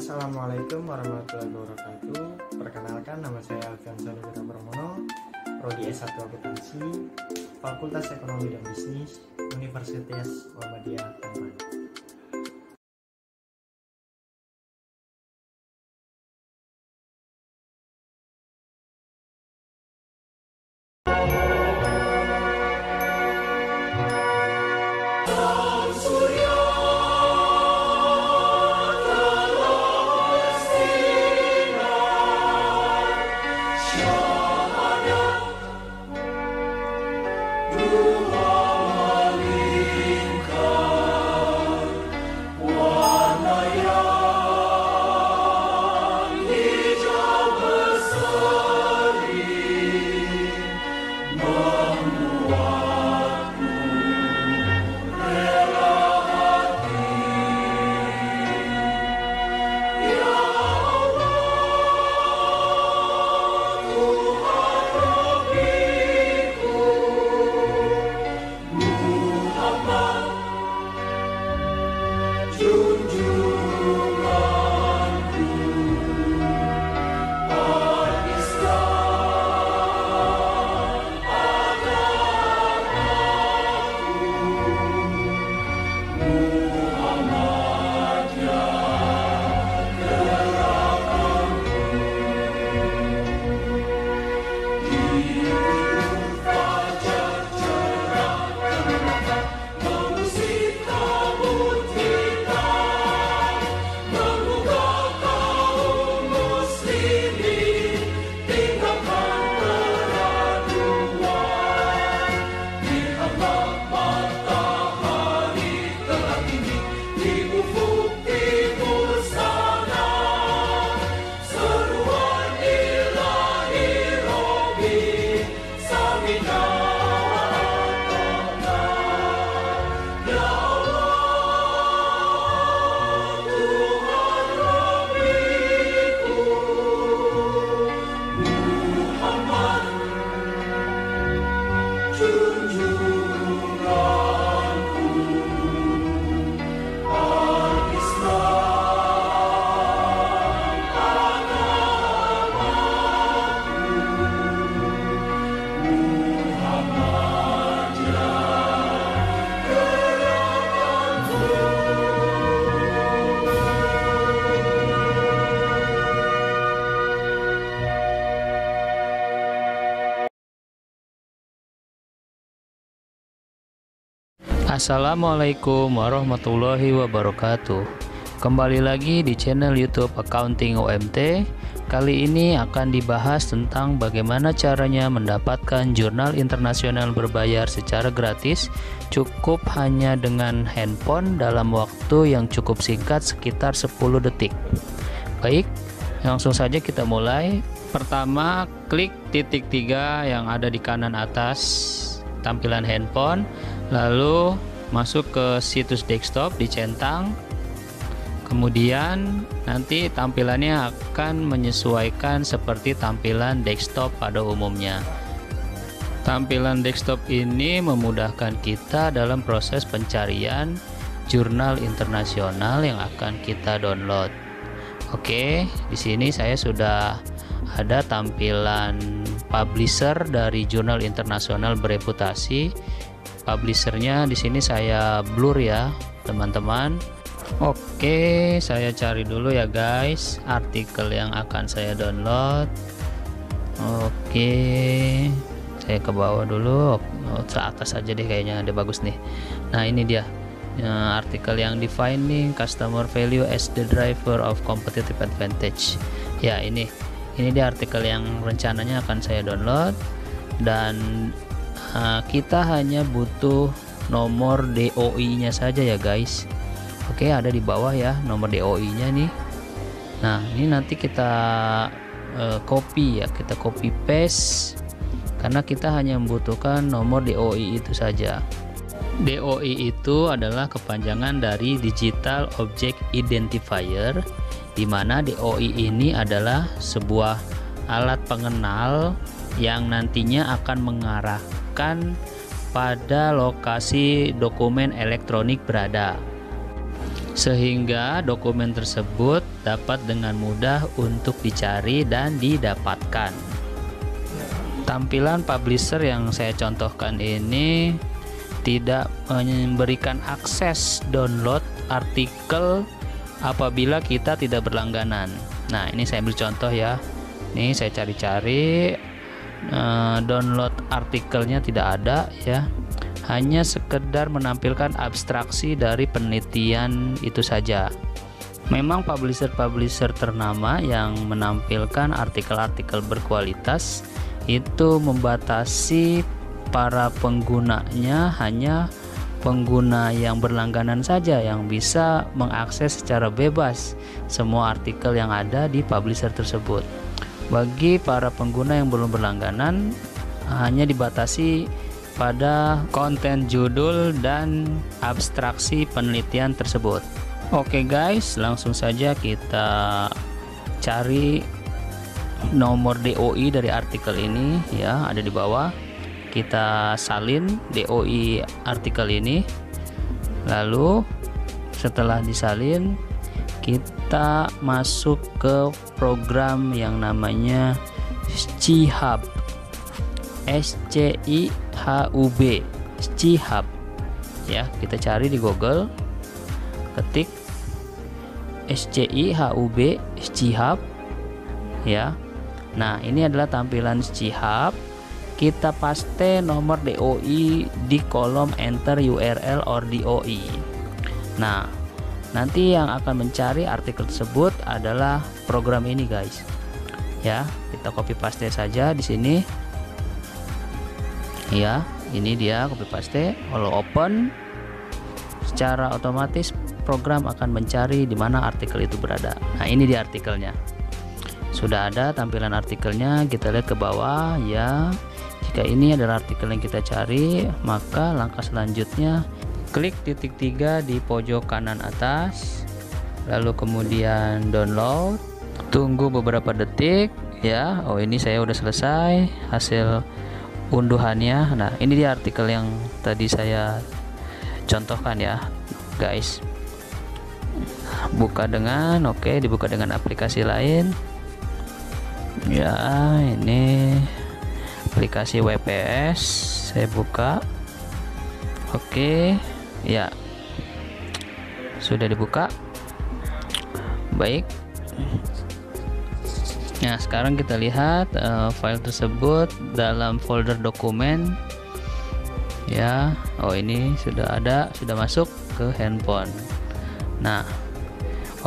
Assalamualaikum warahmatullahi wabarakatuh. Perkenalkan, nama saya Alfian Salihura Pramono, Prodi S1 Akuntansi, Fakultas Ekonomi dan Bisnis, Universitas Muhammadiyah Tangerang. Assalamualaikum warahmatullahi wabarakatuh. Kembali lagi di channel YouTube Accounting OMT. Kali ini akan dibahas tentang bagaimana caranya mendapatkan jurnal internasional berbayar secara gratis cukup hanya dengan handphone dalam waktu yang cukup singkat, sekitar 10 detik. Baik, langsung saja kita mulai. Pertama, klik titik 3 yang ada di kanan atas tampilan handphone, lalu masuk ke situs desktop, dicentang, kemudian nanti tampilannya akan menyesuaikan seperti tampilan desktop pada umumnya. Tampilan desktop ini memudahkan kita dalam proses pencarian jurnal internasional yang akan kita download. Oke, di sini saya sudah ada tampilan publisher dari jurnal internasional bereputasi. Publishernya di sini saya blur ya, teman-teman. Oke, saya cari dulu ya guys artikel yang akan saya download. Oke, saya ke bawah dulu, ke atas aja deh, kayaknya ada bagus nih. Nah, ini dia artikel yang defining customer value as the driver of competitive advantage. Ya, ini dia artikel yang rencananya akan saya download, dan kita hanya butuh nomor DOI nya saja ya guys. Oke, ada di bawah ya nomor DOI nya nih. Nah, ini nanti kita copy ya, kita copy paste karena kita hanya membutuhkan nomor DOI itu saja. DOI itu adalah kepanjangan dari Digital Object Identifier, di mana DOI ini adalah sebuah alat pengenal yang nantinya akan mengarahkan pada lokasi dokumen elektronik berada. sehingga dokumen tersebut dapat dengan mudah untuk dicari dan didapatkan. Tampilan publisher yang saya contohkan ini tidak memberikan akses download artikel apabila kita tidak berlangganan. Nah, ini saya ambil contoh ya. Ini saya cari-cari, download artikelnya tidak ada ya. Hanya sekedar menampilkan abstraksi dari penelitian itu saja. Memang publisher-publisher ternama yang menampilkan artikel-artikel berkualitas itu membatasi para penggunanya, hanya pengguna yang berlangganan saja yang bisa mengakses secara bebas semua artikel yang ada di publisher tersebut. Bagi para pengguna yang belum berlangganan, hanya dibatasi pada konten judul dan abstraksi penelitian tersebut. Oke guys, langsung saja kita cari nomor DOI dari artikel ini ya, ada di bawah. Kita salin DOI artikel ini, lalu setelah disalin kita masuk ke program yang namanya SciHub, SCIHUB, SciHub ya. Kita cari di Google, ketik SCIHUB, SciHub ya. Nah, ini adalah tampilan SciHub. Kita paste nomor DOI di kolom enter URL or DOI. Nah, nanti yang akan mencari artikel tersebut adalah program ini guys ya. Kita copy paste saja di sini ya. Ini dia, copy paste, kalau open secara otomatis program akan mencari di mana artikel itu berada. Nah, ini dia artikelnya. Sudah ada tampilan artikelnya, kita lihat ke bawah ya. Jika ini adalah artikel yang kita cari, maka langkah selanjutnya klik titik 3 di pojok kanan atas, lalu kemudian download. Tunggu beberapa detik ya. Oh, ini saya udah selesai hasil unduhannya. Nah, ini dia artikel yang tadi saya contohkan ya guys. Buka dengan dibuka dengan aplikasi lain ya. Ini aplikasi WPS, saya buka. Oke ya, sudah dibuka. Baik, nah sekarang kita lihat file tersebut dalam folder dokumen ya. Oh, ini sudah ada, sudah masuk ke handphone. Nah,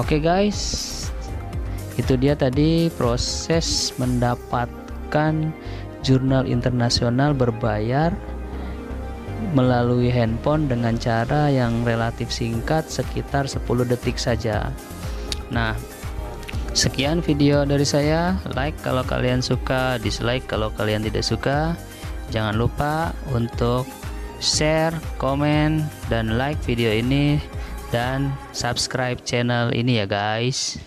oke guys, itu dia tadi proses mendapatkan jurnal internasional berbayar melalui handphone dengan cara yang relatif singkat, sekitar 10 detik saja. Nah, sekian video dari saya. Like kalau kalian suka, dislike kalau kalian tidak suka. Jangan lupa untuk share, komen, dan like video ini, dan subscribe channel ini ya guys.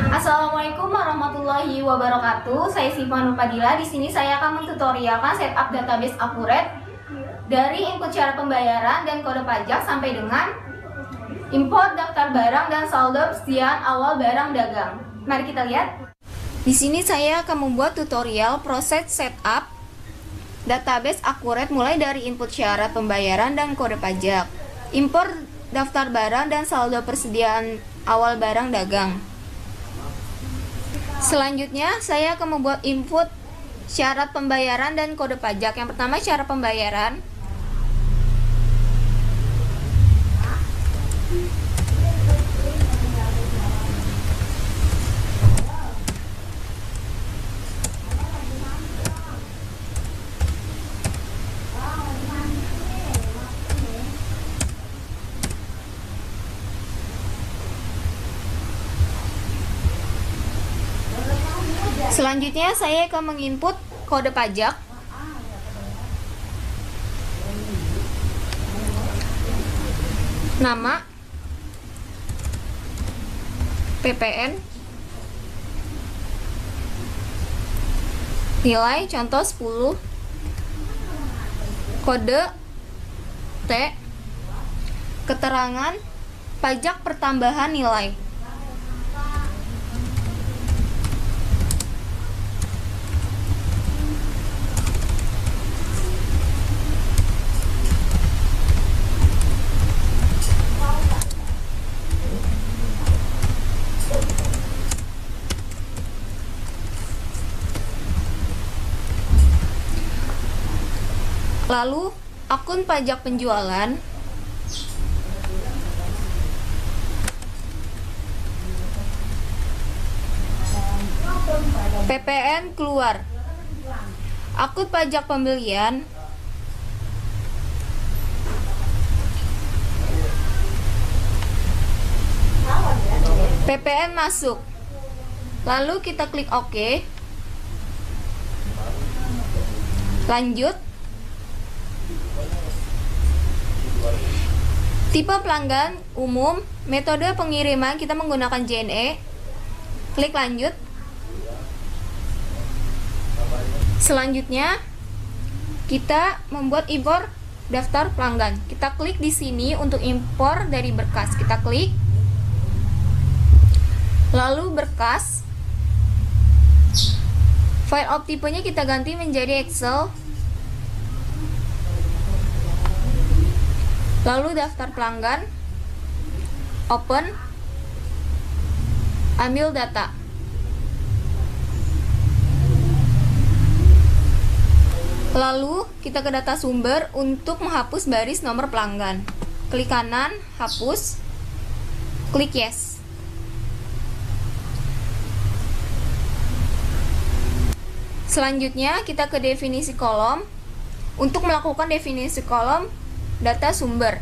Assalamualaikum warahmatullahi wabarakatuh. Saya Siva Nur Fadila. Di sini saya akan mentutorialkan setup database Accurate dari input cara pembayaran dan kode pajak sampai dengan import daftar barang dan saldo persediaan awal barang dagang. Mari kita lihat. Di sini saya akan membuat tutorial proses setup database Accurate mulai dari input syarat pembayaran dan kode pajak, import daftar barang dan saldo persediaan awal barang dagang. Selanjutnya, saya akan membuat input syarat pembayaran dan kode pajak. Yang pertama, syarat pembayaran. Selanjutnya saya akan menginput kode pajak. Nama, PPN, Nilai contoh 10. Kode T. Keterangan pajak pertambahan nilai. Lalu, akun pajak penjualan PPN keluar. Akun pajak pembelian PPN masuk. Lalu kita klik OK. Lanjut. Tipe pelanggan umum, metode pengiriman kita menggunakan JNE. Klik lanjut. Selanjutnya, kita membuat impor daftar pelanggan. Kita klik di sini untuk impor dari berkas. Kita klik. Lalu berkas. File of tipenya kita ganti menjadi Excel. Lalu daftar pelanggan, open, ambil data. Lalu kita ke data sumber untuk menghapus baris nomor pelanggan. Klik kanan, hapus, klik yes. Selanjutnya kita ke definisi kolom. Untuk melakukan definisi kolom, data sumber.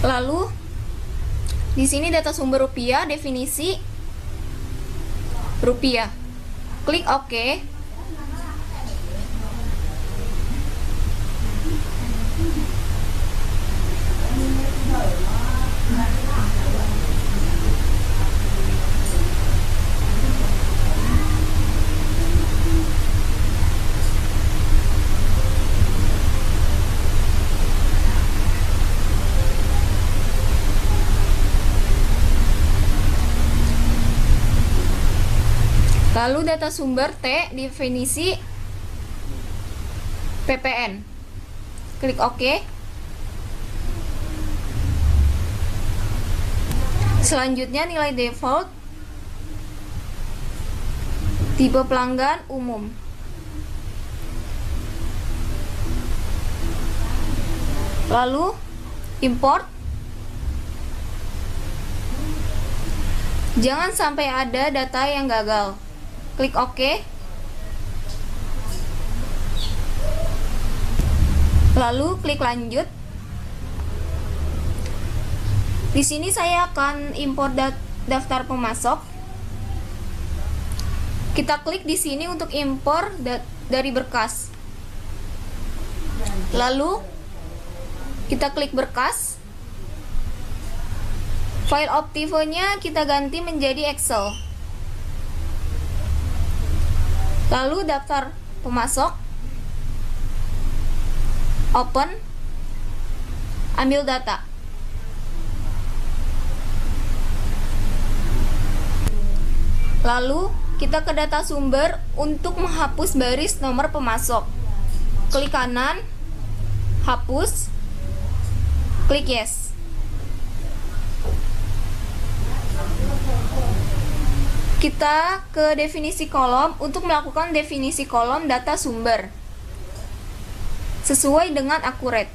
Lalu di sini data sumber rupiah, definisi rupiah. Klik OK. Lalu data sumber T, definisi PPN. Klik OK. Selanjutnya nilai default, tipe pelanggan umum. Lalu import. Jangan sampai ada data yang gagal. Klik OK. Lalu klik lanjut. Di sini saya akan import daftar pemasok. Kita klik di sini untuk impor dari berkas. Lalu kita klik berkas. File of tipenya kita ganti menjadi Excel. Lalu daftar pemasok, open, ambil data. Lalu kita ke data sumber untuk menghapus baris nomor pemasok. Klik kanan, hapus, klik yes. Kita ke definisi kolom untuk melakukan definisi kolom data sumber sesuai dengan akurat.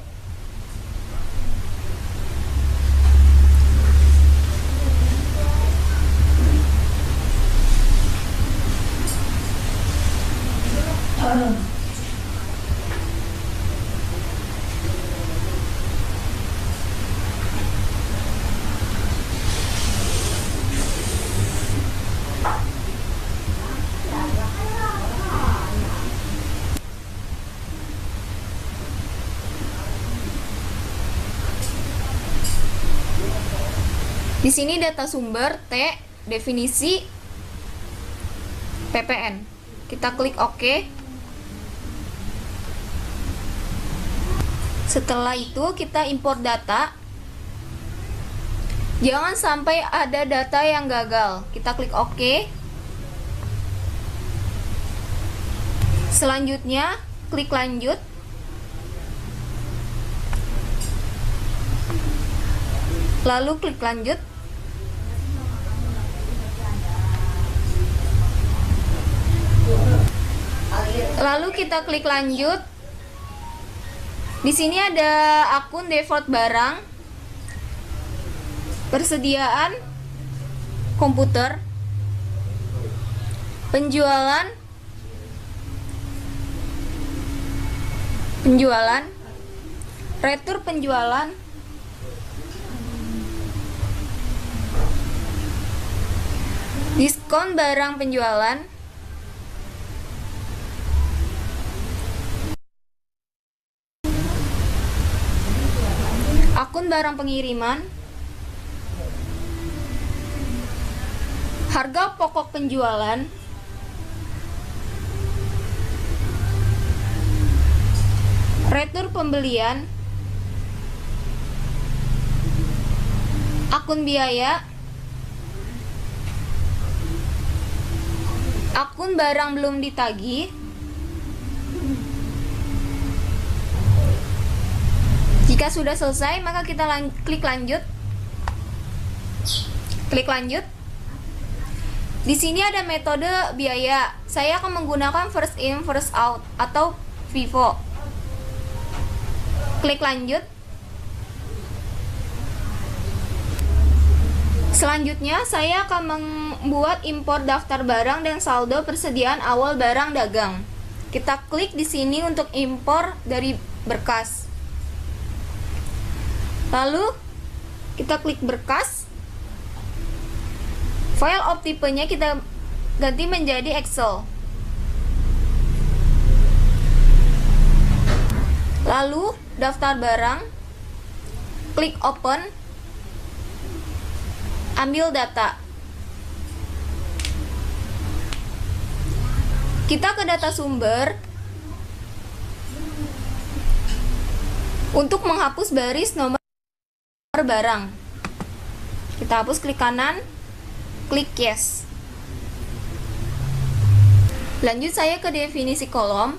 Di sini data sumber T, definisi PPN. Kita klik OK. Setelah itu kita import data. Jangan sampai ada data yang gagal. Kita klik OK. Selanjutnya klik lanjut. Lalu klik lanjut. Lalu kita klik lanjut. Di sini ada akun default barang, persediaan komputer, penjualan, retur penjualan, diskon barang penjualan, akun barang pengiriman, harga pokok penjualan, retur pembelian, akun biaya, akun barang belum ditagih, jika sudah selesai maka kita klik lanjut. Klik lanjut. Di sini ada metode biaya. Saya akan menggunakan first in first out atau FIFO. Klik lanjut. Selanjutnya saya akan membuat impor daftar barang dan saldo persediaan awal barang dagang. Kita klik di sini untuk impor dari berkas. Lalu kita klik berkas. File of tipenya kita ganti menjadi Excel. Lalu daftar barang, klik open, ambil data. Kita ke data sumber untuk menghapus baris nomor barang. Kita hapus, klik kanan, klik yes. Lanjut saya ke definisi kolom.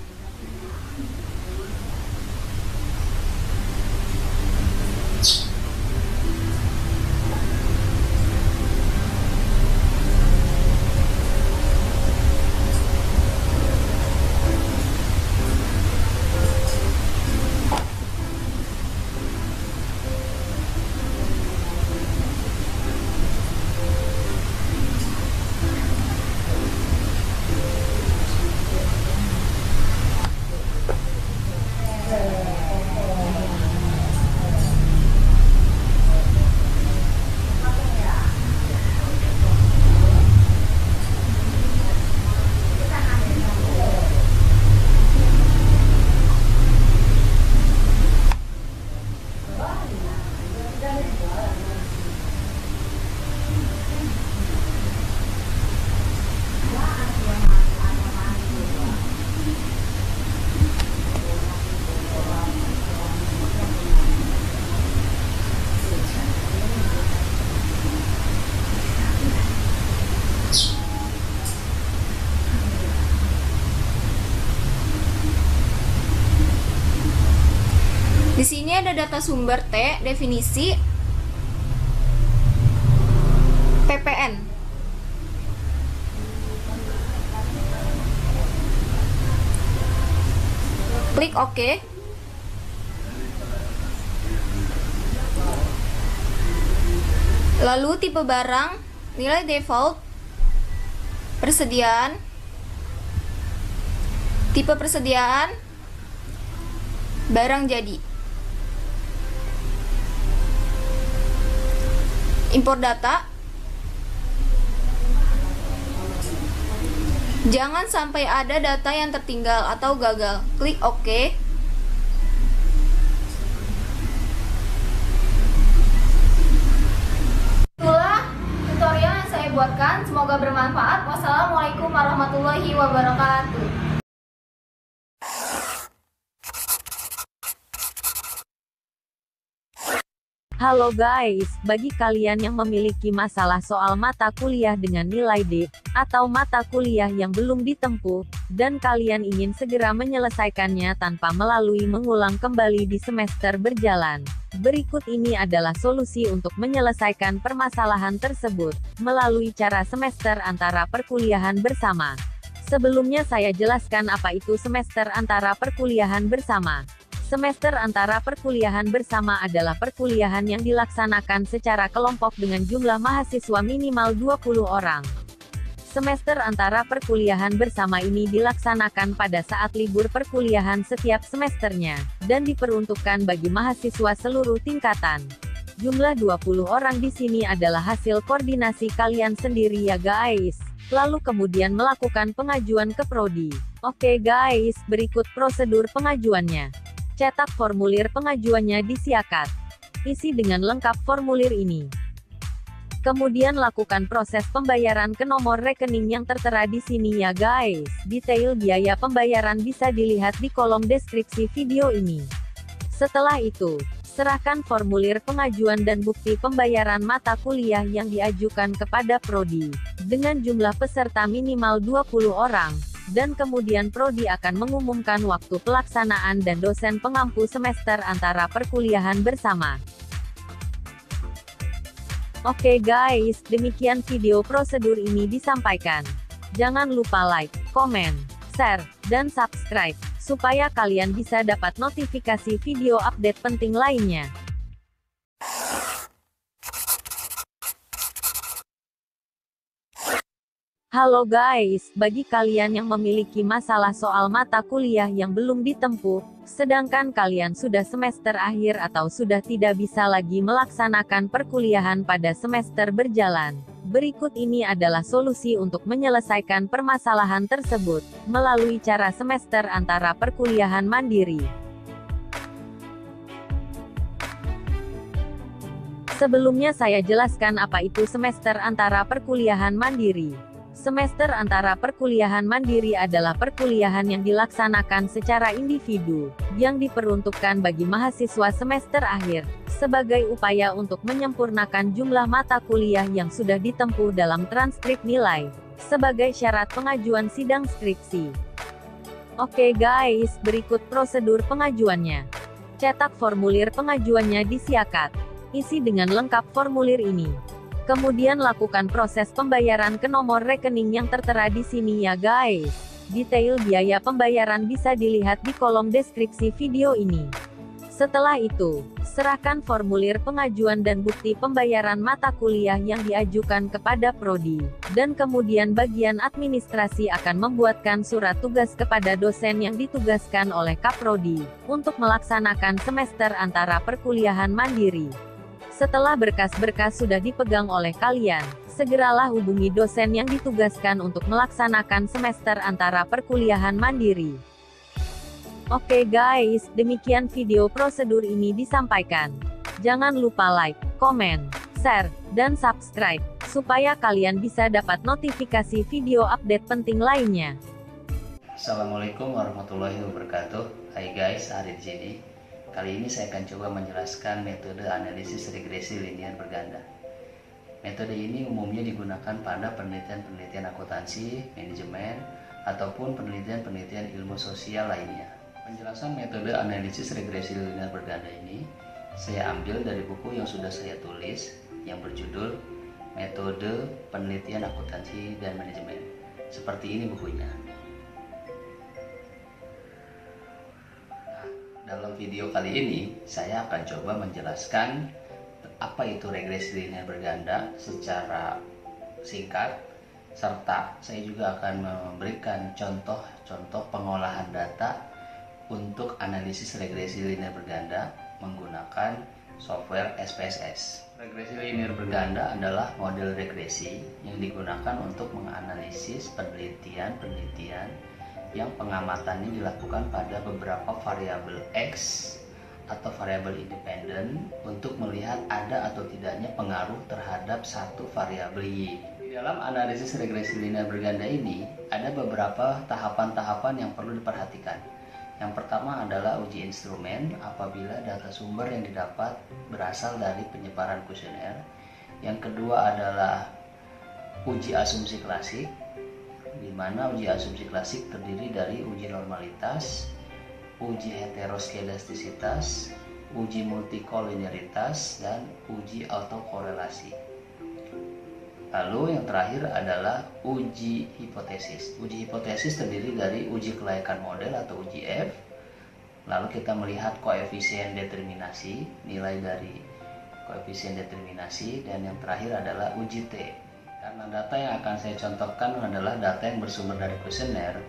Di sini ada data sumber T, definisi PPN. Klik OK. Lalu tipe barang, nilai default, persediaan, tipe persediaan, barang jadi. Impor data. Jangan sampai ada data yang tertinggal atau gagal. Klik OK. Itulah tutorial yang saya buatkan, semoga bermanfaat. Wassalamualaikum warahmatullahi wabarakatuh. Halo guys, bagi kalian yang memiliki masalah soal mata kuliah dengan nilai D, atau mata kuliah yang belum ditempuh, dan kalian ingin segera menyelesaikannya tanpa melalui mengulang kembali di semester berjalan. Berikut ini adalah solusi untuk menyelesaikan permasalahan tersebut, melalui cara semester antara perkuliahan bersama. Sebelumnya saya jelaskan apa itu semester antara perkuliahan bersama. Semester antara perkuliahan bersama adalah perkuliahan yang dilaksanakan secara kelompok dengan jumlah mahasiswa minimal 20 orang. Semester antara perkuliahan bersama ini dilaksanakan pada saat libur perkuliahan setiap semesternya, dan diperuntukkan bagi mahasiswa seluruh tingkatan. Jumlah 20 orang di sini adalah hasil koordinasi kalian sendiri ya guys. Lalu kemudian melakukan pengajuan ke prodi. Oke guys, berikut prosedur pengajuannya. Cetak formulir pengajuannya di Siakat. Isi dengan lengkap formulir ini. Kemudian lakukan proses pembayaran ke nomor rekening yang tertera di sini ya guys. Detail biaya pembayaran bisa dilihat di kolom deskripsi video ini. Setelah itu, serahkan formulir pengajuan dan bukti pembayaran mata kuliah yang diajukan kepada prodi, dengan jumlah peserta minimal 20 orang. Dan kemudian prodi akan mengumumkan waktu pelaksanaan dan dosen pengampu semester antara perkuliahan bersama. Oke guys, demikian video prosedur ini disampaikan. Jangan lupa like, komen, share, dan subscribe, supaya kalian bisa dapat notifikasi video update penting lainnya. Halo guys, bagi kalian yang memiliki masalah soal mata kuliah yang belum ditempuh, sedangkan kalian sudah semester akhir atau sudah tidak bisa lagi melaksanakan perkuliahan pada semester berjalan. Berikut ini adalah solusi untuk menyelesaikan permasalahan tersebut, melalui cara semester antara perkuliahan mandiri. Sebelumnya saya jelaskan apa itu semester antara perkuliahan mandiri. Semester antara perkuliahan mandiri adalah perkuliahan yang dilaksanakan secara individu, yang diperuntukkan bagi mahasiswa semester akhir, sebagai upaya untuk menyempurnakan jumlah mata kuliah yang sudah ditempuh dalam transkrip nilai, sebagai syarat pengajuan sidang skripsi. Oke guys, berikut prosedur pengajuannya. Cetak formulir pengajuannya di Siakat. Isi dengan lengkap formulir ini. Kemudian lakukan proses pembayaran ke nomor rekening yang tertera di sini ya guys. Detail biaya pembayaran bisa dilihat di kolom deskripsi video ini. Setelah itu, serahkan formulir pengajuan dan bukti pembayaran mata kuliah yang diajukan kepada prodi. Dan kemudian bagian administrasi akan membuatkan surat tugas kepada dosen yang ditugaskan oleh Kaprodi, untuk melaksanakan semester antara perkuliahan mandiri. Setelah berkas-berkas sudah dipegang oleh kalian, segeralah hubungi dosen yang ditugaskan untuk melaksanakan semester antara perkuliahan mandiri. Oke guys, demikian video prosedur ini disampaikan. Jangan lupa like, komen, share, dan subscribe, supaya kalian bisa dapat notifikasi video update penting lainnya. Assalamualaikum warahmatullahi wabarakatuh. Hai guys, Ari di sini. Kali ini saya akan coba menjelaskan metode analisis regresi linear berganda. Metode ini umumnya digunakan pada penelitian-penelitian akuntansi, manajemen, ataupun penelitian-penelitian ilmu sosial lainnya. Penjelasan metode analisis regresi linear berganda ini saya ambil dari buku yang sudah saya tulis yang berjudul Metode Penelitian Akuntansi dan Manajemen. Seperti ini bukunya. Dalam video kali ini, saya akan coba menjelaskan apa itu regresi linear berganda secara singkat, serta saya juga akan memberikan contoh-contoh pengolahan data untuk analisis regresi linear berganda menggunakan software SPSS. Regresi linear berganda adalah model regresi yang digunakan untuk menganalisis penelitian yang pengamatannya dilakukan pada beberapa variabel X atau variabel independen untuk melihat ada atau tidaknya pengaruh terhadap satu variabel Y. Di dalam analisis regresi linear berganda ini ada beberapa tahapan-tahapan yang perlu diperhatikan. Yang pertama adalah uji instrumen apabila data sumber yang didapat berasal dari penyebaran kuesioner. Yang kedua adalah uji asumsi klasik, di mana uji asumsi klasik terdiri dari uji normalitas, uji heteroskedastisitas, uji multikolinearitas, dan uji autokorelasi. Lalu yang terakhir adalah uji hipotesis. Uji hipotesis terdiri dari uji kelayakan model atau uji F. Lalu kita melihat koefisien determinasi, nilai dari koefisien determinasi, dan yang terakhir adalah uji T. Karena data yang akan saya contohkan adalah data yang bersumber dari kuesioner,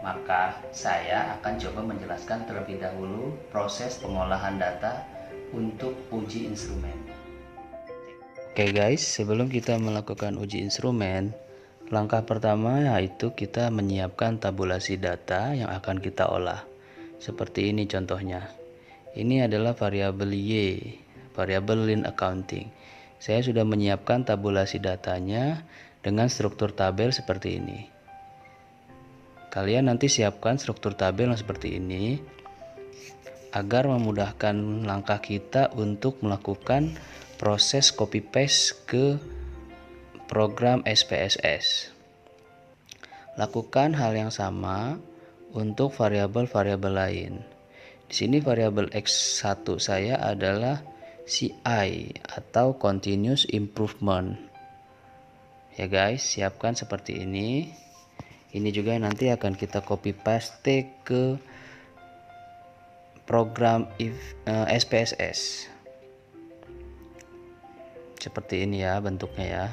maka saya akan coba menjelaskan terlebih dahulu proses pengolahan data untuk uji instrumen. Oke guys, sebelum kita melakukan uji instrumen, langkah pertama yaitu kita menyiapkan tabulasi data yang akan kita olah. Seperti ini contohnya. Ini adalah variabel Y, variabel lean accounting. Saya sudah menyiapkan tabulasi datanya dengan struktur tabel seperti ini. Kalian nanti siapkan struktur tabel yang seperti ini agar memudahkan langkah kita untuk melakukan proses copy paste ke program SPSS. Lakukan hal yang sama untuk variabel-variabel lain. Di sini variabel X1 saya adalah CI atau continuous improvement. Ya guys, siapkan seperti ini. Ini juga nanti akan kita copy paste ke program SPSS. Seperti ini ya bentuknya ya.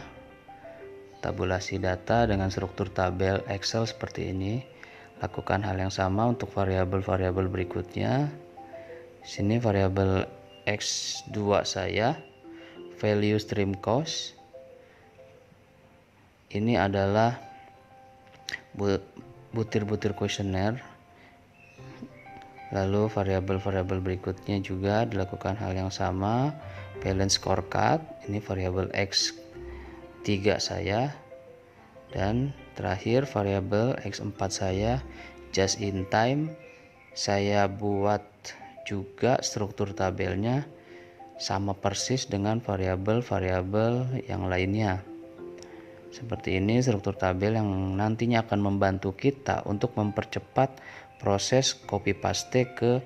Tabulasi data dengan struktur tabel Excel seperti ini. Lakukan hal yang sama untuk variabel-variabel berikutnya. Sini variabel X2 saya, value stream cost. Ini adalah butir-butir kuesioner. Lalu variabel-variabel berikutnya juga dilakukan hal yang sama. Balance scorecard, ini variabel X3 saya, dan terakhir variabel X4 saya, just in time. Saya buat juga struktur tabelnya sama persis dengan variabel-variabel yang lainnya. Seperti ini struktur tabel yang nantinya akan membantu kita untuk mempercepat proses copy paste ke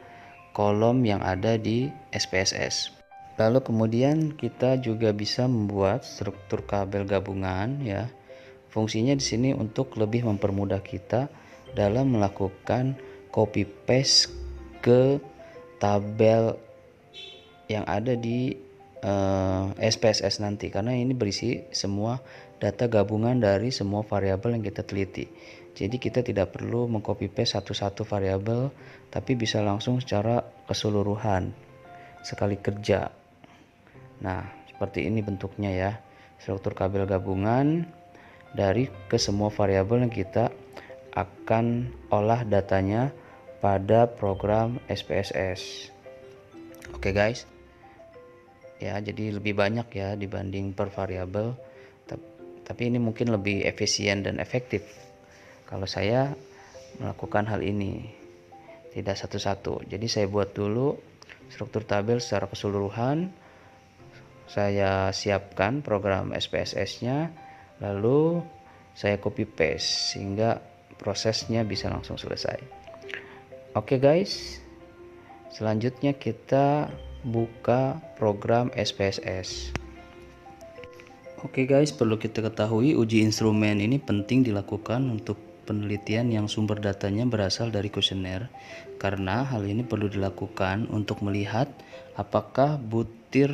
kolom yang ada di SPSS. Lalu kemudian kita juga bisa membuat struktur kabel gabungan ya. Fungsinya di sini untuk lebih mempermudah kita dalam melakukan copy paste ke tabel yang ada di SPSS nanti, karena ini berisi semua data gabungan dari semua variabel yang kita teliti. Jadi kita tidak perlu mengcopy paste satu-satu variabel, tapi bisa langsung secara keseluruhan sekali kerja. Nah, seperti ini bentuknya ya. Struktur kabel gabungan dari ke semua variabel yang kita akan olah datanya pada program SPSS. Oke guys. Ya, jadi lebih banyak ya dibanding per variabel. Tapi ini mungkin lebih efisien dan efektif kalau saya melakukan hal ini. Tidak satu-satu. Jadi saya buat dulu struktur tabel secara keseluruhan. Saya siapkan program SPSS-nya, lalu saya copy paste sehingga prosesnya bisa langsung selesai. Oke guys, selanjutnya kita buka program SPSS. Oke guys, perlu kita ketahui uji instrumen ini penting dilakukan untuk penelitian yang sumber datanya berasal dari kuesioner, karena hal ini perlu dilakukan untuk melihat apakah butir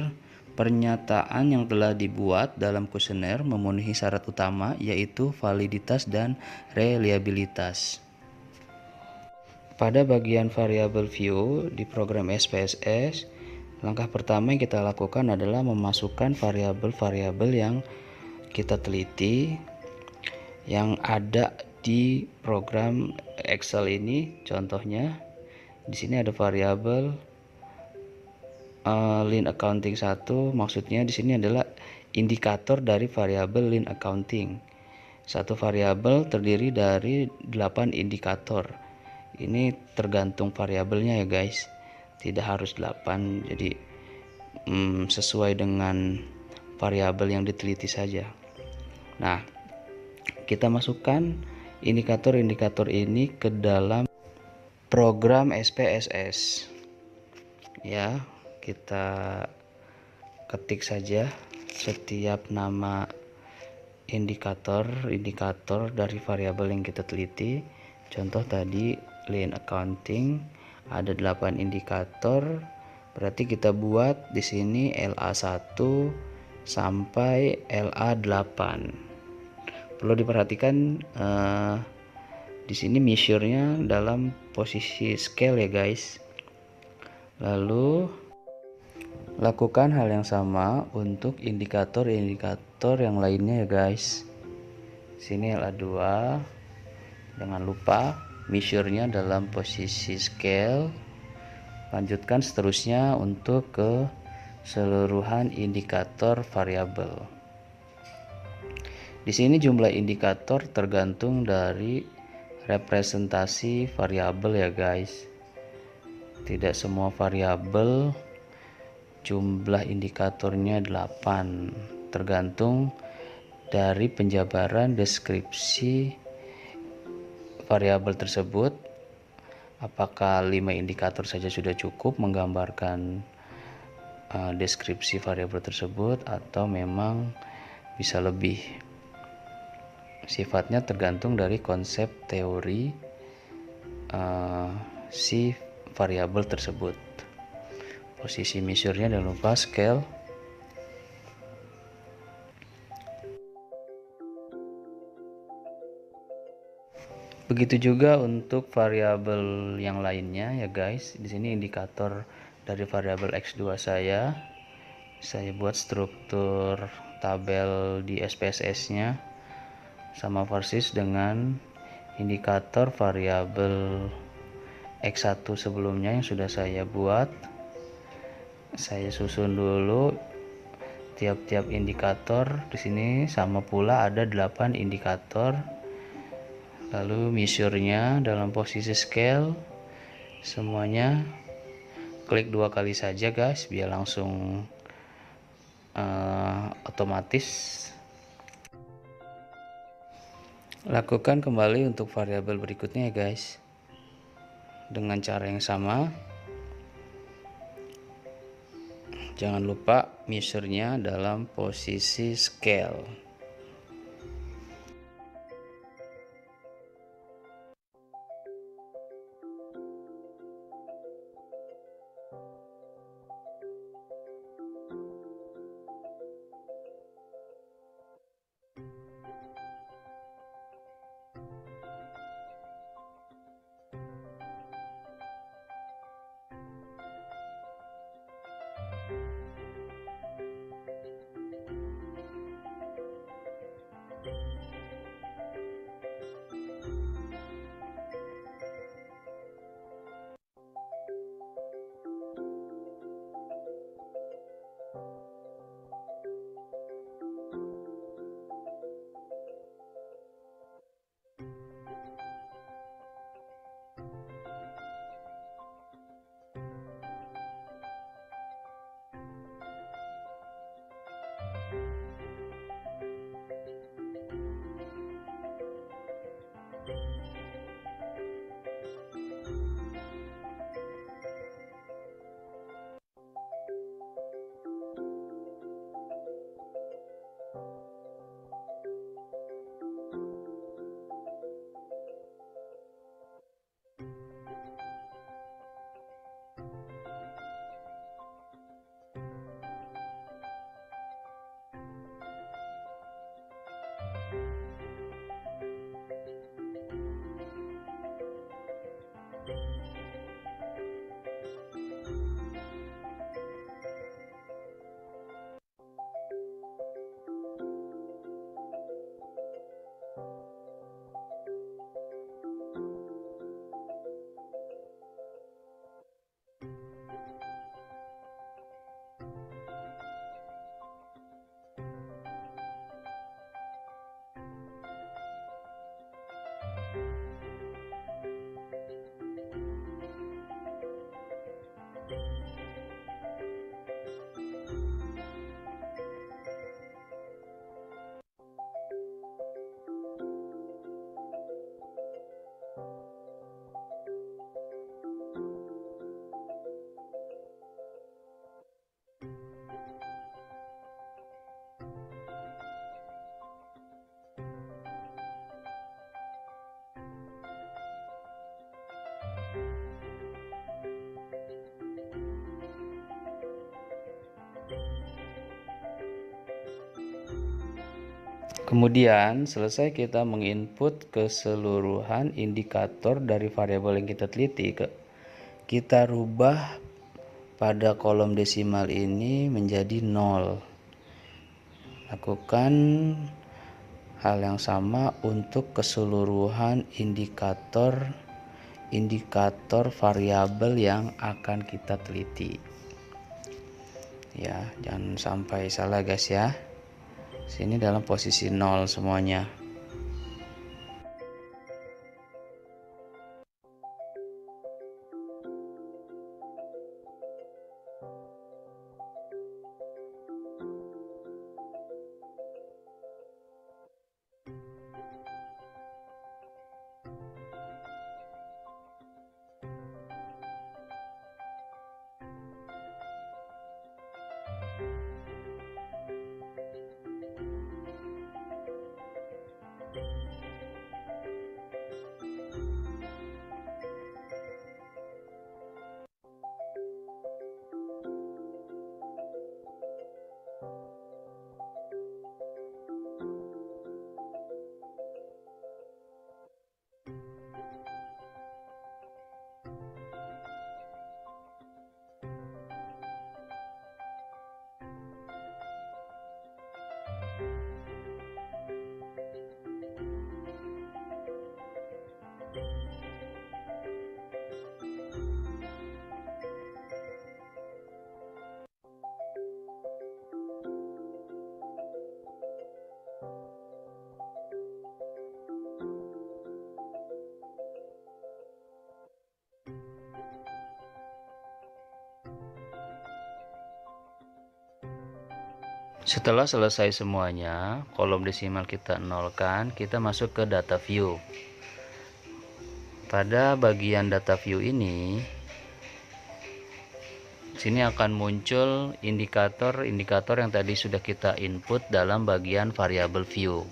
pernyataan yang telah dibuat dalam kuesioner memenuhi syarat utama, yaitu validitas dan reliabilitas. Pada bagian variabel view di program SPSS, langkah pertama yang kita lakukan adalah memasukkan variabel-variabel yang kita teliti yang ada di program Excel ini. Contohnya di sini ada variabel Line accounting 1 maksudnya di sini adalah indikator dari variabel line accounting. Satu variabel terdiri dari 8 indikator. Ini tergantung variabelnya ya guys. Tidak harus 8. Jadi sesuai dengan variabel yang diteliti saja. Nah, kita masukkan indikator-indikator ini ke dalam program SPSS. Ya, kita ketik saja setiap nama indikator dari variabel yang kita teliti. Contoh tadi line accounting ada 8 indikator, berarti kita buat di sini LA1 sampai LA8. Perlu diperhatikan di sini measure-nya dalam posisi scale ya guys. Lalu lakukan hal yang sama untuk indikator-indikator yang lainnya ya guys. Sini LA2, jangan lupa measure-nya dalam posisi scale. Lanjutkan seterusnya untuk keseluruhan indikator variabel. Di sini jumlah indikator tergantung dari representasi variabel ya guys. Tidak semua variabel jumlah indikatornya 8, tergantung dari penjabaran deskripsi variabel tersebut. Apakah 5 indikator saja sudah cukup menggambarkan deskripsi variabel tersebut atau memang bisa lebih. Sifatnya tergantung dari konsep teori si variabel tersebut. Posisi measure-nya jangan lupa scale. Begitu juga untuk variabel yang lainnya ya guys. Di sini indikator dari variabel X2 saya buat struktur tabel di SPSS-nya sama persis dengan indikator variabel X1 sebelumnya yang sudah saya buat. Saya susun dulu tiap-tiap indikator. Di sini sama pula ada 8 indikator. Lalu measure-nya dalam posisi scale. Semuanya klik 2 kali saja guys, biar langsung otomatis. Lakukan kembali untuk variabel berikutnya ya guys, dengan cara yang sama. Jangan lupa measure-nya dalam posisi scale. Kemudian selesai kita menginput keseluruhan indikator dari variabel yang kita teliti, kita rubah pada kolom desimal ini menjadi 0. Lakukan hal yang sama untuk keseluruhan indikator variabel yang akan kita teliti. Ya, jangan sampai salah guys ya. Sini dalam posisi 0 semuanya. Setelah selesai semuanya, kolom desimal kita nolkan, kita masuk ke data view. Pada bagian data view ini, sini akan muncul indikator-indikator yang tadi sudah kita input dalam bagian variabel view.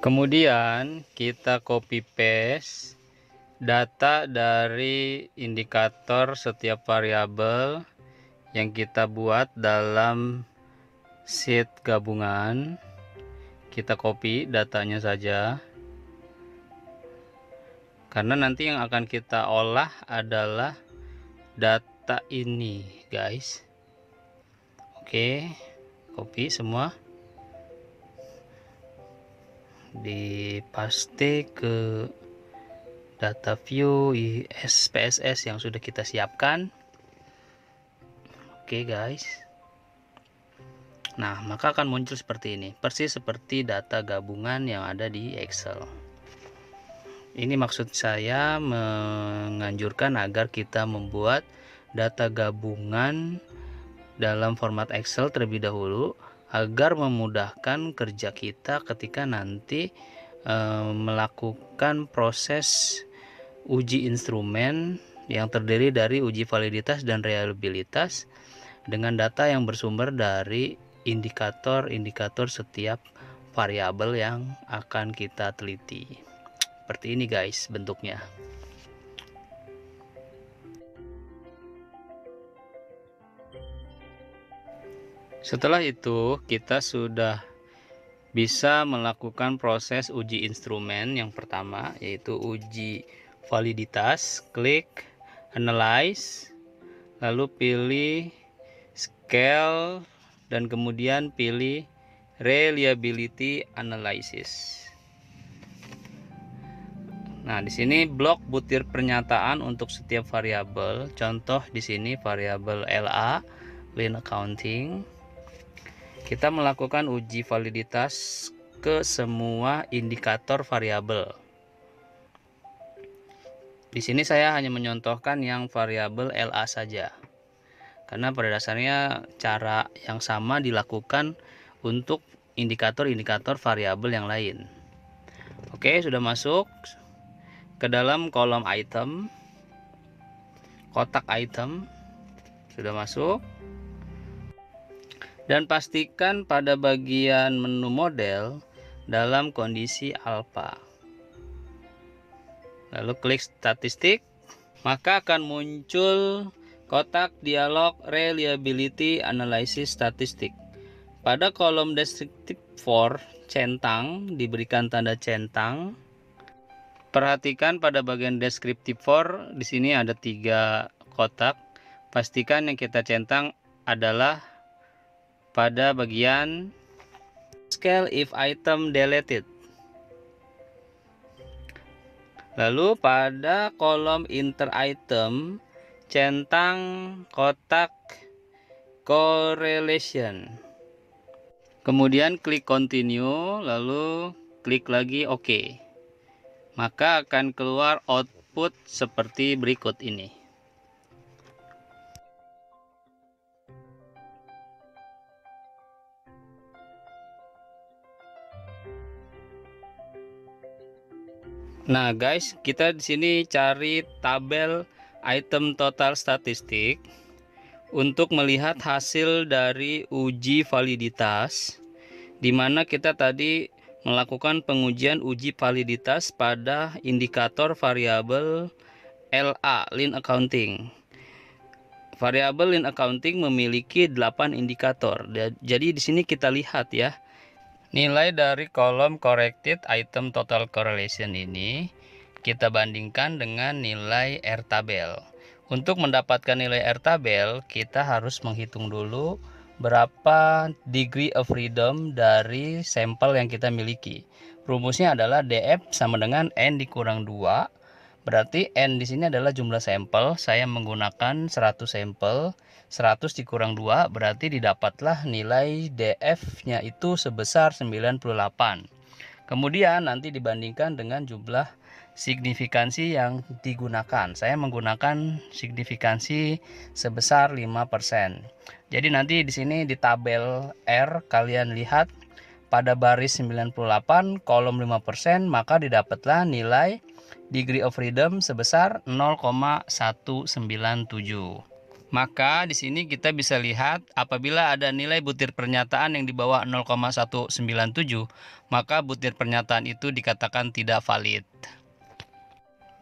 Kemudian kita copy paste data dari indikator setiap variabel yang kita buat dalam sheet gabungan. Kita copy datanya saja, karena nanti yang akan kita olah adalah data ini guys. Oke, copy semua, dipaste ke data view SPSS yang sudah kita siapkan. Oke guys, nah maka akan muncul seperti ini, persis seperti data gabungan yang ada di Excel. Ini maksud saya menganjurkan agar kita membuat data gabungan dalam format Excel terlebih dahulu, agar memudahkan kerja kita ketika nanti melakukan proses uji instrumen yang terdiri dari uji validitas dan reliabilitas dengan data yang bersumber dari indikator-indikator setiap variabel yang akan kita teliti. Seperti ini guys bentuknya. Setelah itu kita sudah bisa melakukan proses uji instrumen yang pertama, yaitu uji validitas. Klik analyze, lalu pilih scale dan kemudian pilih reliability analysis. Nah, di sini blok butir pernyataan untuk setiap variabel. Contoh di sini variabel LA, Lean Accounting. Kita melakukan uji validitas ke semua indikator variabel. Di sini saya hanya menyontohkan yang variabel LA saja, karena pada dasarnya cara yang sama dilakukan untuk indikator-indikator variabel yang lain. Oke, sudah masuk ke dalam kolom item, kotak item sudah masuk, dan pastikan pada bagian menu model dalam kondisi alpha. Lalu klik statistik, maka akan muncul kotak dialog Reliability Analysis Statistik. Pada kolom descriptive for centang diberikan tanda centang. Perhatikan pada bagian descriptive for, di sini ada 3 kotak. Pastikan yang kita centang adalah pada bagian scale if item deleted. Lalu pada kolom inter item centang kotak correlation. Kemudian klik continue, lalu klik lagi OK. Maka akan keluar output seperti berikut ini. Nah guys, kita di sini cari tabel item total statistik untuk melihat hasil dari uji validitas, di mana kita tadi melakukan pengujian uji validitas pada indikator variabel LA, Lean Accounting. Variabel Lean Accounting memiliki 8 indikator. Jadi di sini kita lihat ya, nilai dari kolom corrected item total correlation ini kita bandingkan dengan nilai R tabel. Untuk mendapatkan nilai R tabel, kita harus menghitung dulu berapa degree of freedom dari sampel yang kita miliki. Rumusnya adalah DF sama dengan N dikurang 2. Berarti N di sini adalah jumlah sampel. Saya menggunakan 100 sampel. 100 dikurang 2 berarti didapatlah nilai DF-nya itu sebesar 98. Kemudian nanti dibandingkan dengan jumlah signifikansi yang digunakan. Saya menggunakan signifikansi sebesar 5%. Jadi nanti di sini di tabel R kalian lihat pada baris 98 kolom 5%, maka didapatlah nilai degree of freedom sebesar 0,197. Maka di sini kita bisa lihat apabila ada nilai butir pernyataan yang di bawah 0,197, maka butir pernyataan itu dikatakan tidak valid.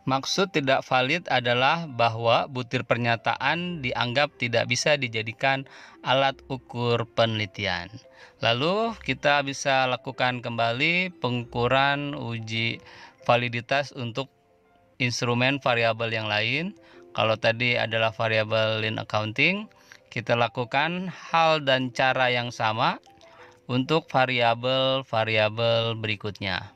Maksud tidak valid adalah bahwa butir pernyataan dianggap tidak bisa dijadikan alat ukur penelitian. Lalu kita bisa lakukan kembali pengukuran uji validitas untuk instrumen variabel yang lain. Kalau tadi adalah variabel Lean Accounting, kita lakukan hal dan cara yang sama untuk variabel-variabel berikutnya.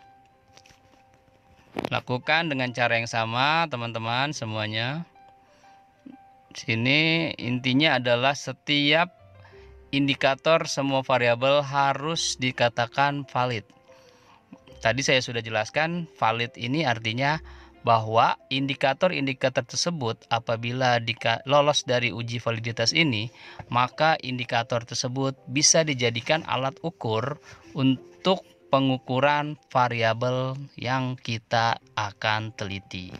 Lakukan dengan cara yang sama teman-teman semuanya. Sini intinya adalah setiap indikator semua variabel harus dikatakan valid. Tadi saya sudah jelaskan, valid ini artinya bahwa indikator-indikator tersebut apabila lolos dari uji validitas ini, maka indikator tersebut bisa dijadikan alat ukur untuk pengukuran variabel yang kita akan teliti.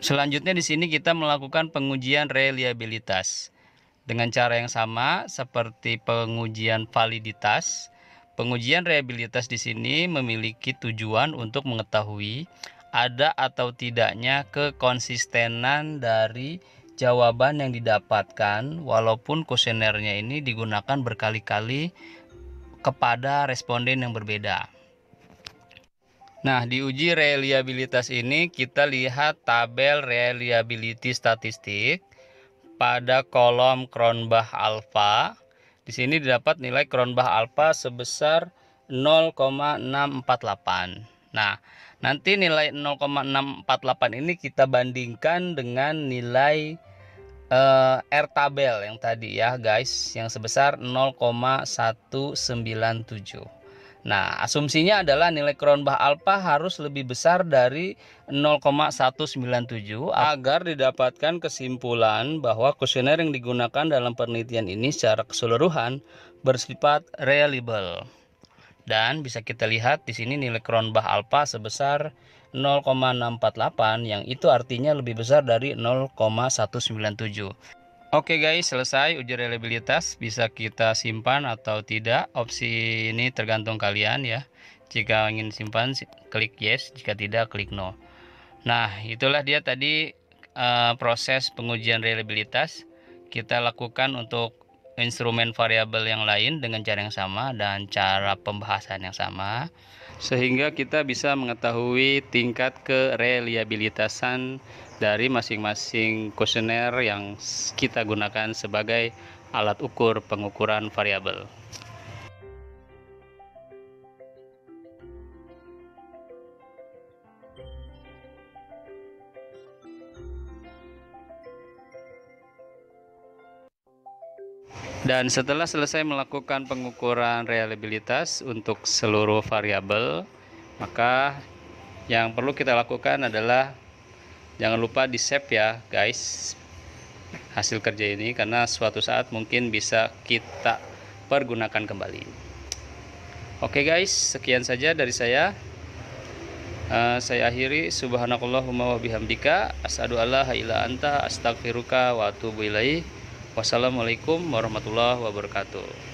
Selanjutnya di sini kita melakukan pengujian reliabilitas dengan cara yang sama seperti pengujian validitas. Pengujian reliabilitas di sini memiliki tujuan untuk mengetahui ada atau tidaknya kekonsistenan dari jawaban yang didapatkan walaupun kuesionernya ini digunakan berkali-kali kepada responden yang berbeda. Nah, di uji reliabilitas ini kita lihat tabel reliability statistik. pada kolom Cronbach alpha. Di sini didapat nilai Cronbach alpha sebesar 0,648. Nah, nanti nilai 0,648 ini kita bandingkan dengan nilai R tabel yang tadi ya guys, yang sebesar 0,197. Nah, asumsinya adalah nilai Cronbach alpha harus lebih besar dari 0,197 agar didapatkan kesimpulan bahwa kuesioner yang digunakan dalam penelitian ini secara keseluruhan bersifat reliable. Dan bisa kita lihat di sini nilai Cronbach alpha sebesar 0,648, yang itu artinya lebih besar dari 0,197. Oke guys, selesai uji reliabilitas. Bisa kita simpan atau tidak. Opsi ini tergantung kalian ya. Jika ingin simpan, klik yes. Jika tidak, klik no. Nah, itulah dia tadi proses pengujian reliabilitas. Kita lakukan untuk instrumen variabel yang lain dengan cara yang sama dan cara pembahasan yang sama, sehingga kita bisa mengetahui tingkat kereliabilitasan dari masing-masing kuesioner yang kita gunakan sebagai alat ukur pengukuran variabel. Dan setelah selesai melakukan pengukuran reliabilitas untuk seluruh variabel, maka yang perlu kita lakukan adalah jangan lupa di save ya guys hasil kerja ini, karena suatu saat mungkin bisa kita pergunakan kembali. Oke guys, sekian saja dari saya. Saya akhiri. Subhanakallahumma wa bihamdika asyhadu alla ilaha illa anta astaghfiruka wa atubu ilaik. Wassalamualaikum warahmatullahi wabarakatuh.